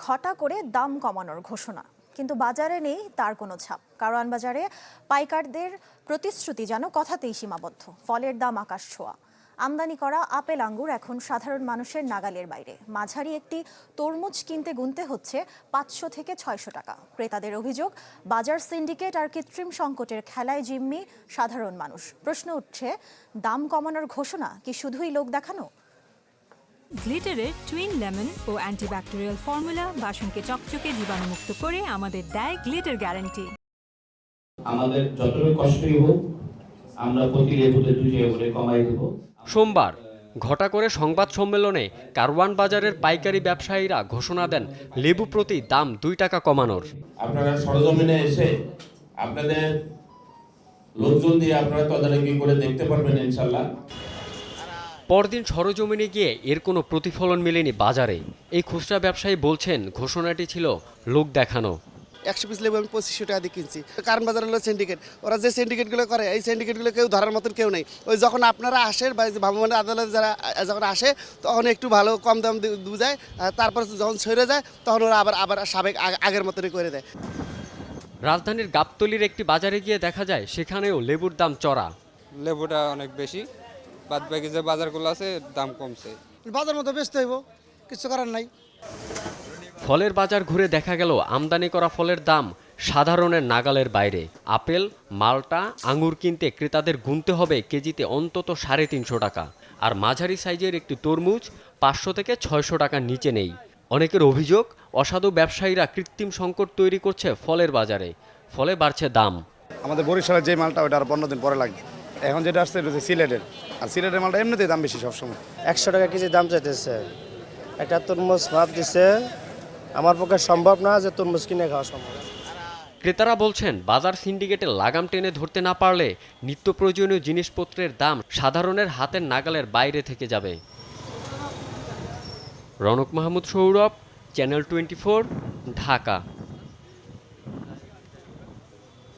ঘটা করে দাম কমানোর ঘোষণা, কিন্তু বাজারে নেই তার কোনো ছাপ। কারওয়ান বাজারে পাইকারদের প্রতিশ্রুতি যেন কথাতেই সীমাবদ্ধ। ফলের দাম আকাশ ছোঁয়া। আমদানি করা আপেল আঙ্গুর এখন সাধারণ মানুষের নাগালের বাইরে। মাঝারি একটি তরমুজ কিনতে গুনতে হচ্ছে 500 থেকে 600 টাকা। ক্রেতাদের অভিযোগ, বাজার সিন্ডিকেট আর কৃত্রিম সংকটের খেলায় জিম্মি সাধারণ মানুষ। প্রশ্ন উঠছে, দাম কমানোর ঘোষণা কি শুধুই লোক দেখানো? গ্লিটারের টুইন লেমন ও অ্যান্টিব্যাকটেরিয়াল ফর্মুলা বাসনকে চকচকে জীবাণুমুক্ত করে আমাদের দেয় গ্লিটার গ্যারান্টি। আমাদের যতটুকু কষ্টই হোক আমরা প্রতি লেবুতে 2 টাকা করে কমাই দেব। সোমবার ঘটা করে সংবাদ সম্মেলনে কারওয়ান বাজারের পাইকারি ব্যবসায়ীরা ঘোষণা দেন লেবু প্রতি দাম 2 টাকা কমানোর। আপনারা সরজমিনে এসে আপনাদের লোকজন দিয়ে আপনারা তদারকি করে দেখতে পারবেন ইনশাআল্লাহ। পরদিন সরজমিনে গিয়ে এর কোনো প্রতিফলন মেলেনি বাজারে। এই খুচরা ব্যবসায়ী বলছেন ঘোষণাটি ছিল লোক দেখানো। 100 পিস লেবু আমি 2500 টাকা দিয়ে কিনছি। কারণ বাজার হলো সিন্ডিকেট, ওরা যে সিন্ডিকেটগুলো করে এই সিন্ডিকেটগুলো কেউ ধরার মতন কেউ নেই। ওই যখন আপনারা আসেন বা ভ্রাম্যমাণ আদালতে যারা যখন আসে তখন একটু ভালো কম দাম বুঝায়, তারপর যখন ছেড়ে যায় তখন ওরা আবার সাবেক আগের মতনই করে দেয়। রাজধানীর গাবতলীর একটি বাজারে গিয়ে দেখা যায় সেখানেও লেবুর দাম চড়া। লেবুটা অনেক বেশি, বাদ বাকি যে বাজারগুলো আছে দাম কমছে। বাজার মতো বেচতে হইব, কিছু করার নাই। ফলের বাজার ঘুরে দেখা গেল আমদানি করা ফলের দাম সাধারণের নাগালের বাইরে। আপেল, মালটা, আঙুর কিনতে ক্রেতাদের গুনতে হবে কেজিতে অন্তত 350 টাকা। আর মাঝারি সাইজের একটি তরমুজ 500 থেকে 600 টাকার নিচে নেই। অনেকের অভিযোগ, অসাধু ব্যবসায়ীরা কৃত্রিম সংকট তৈরি করছে ফলের বাজারে, ফলে বাড়ছে দাম। আমাদের বরিশালের যে মালটা ওটা আর 15 দিন পরে লাগবে। এখন যেটা আসছে এটা হচ্ছে সিলেটের, আর সিলেটের মালটা এমনিতেই দাম বেশি সবসময়। 100 টাকা কেজি দাম চাইতেছে। একটা তরমুজ মাপ দিছে, আমার পক্ষে সম্ভব না যে তরমুজ কিনে খাওয়া সম্ভব। ক্রেতারা বলছেন বাজার সিন্ডিকেটে লাগাম টেনে ধরতে না পারলে নিত্য প্রয়োজনীয় জিনিসপত্রের দাম সাধারণের হাতের নাগালের বাইরে থেকে যাবে। রনক মাহমুদ সৌরভ, চ্যানেল 24, ঢাকা।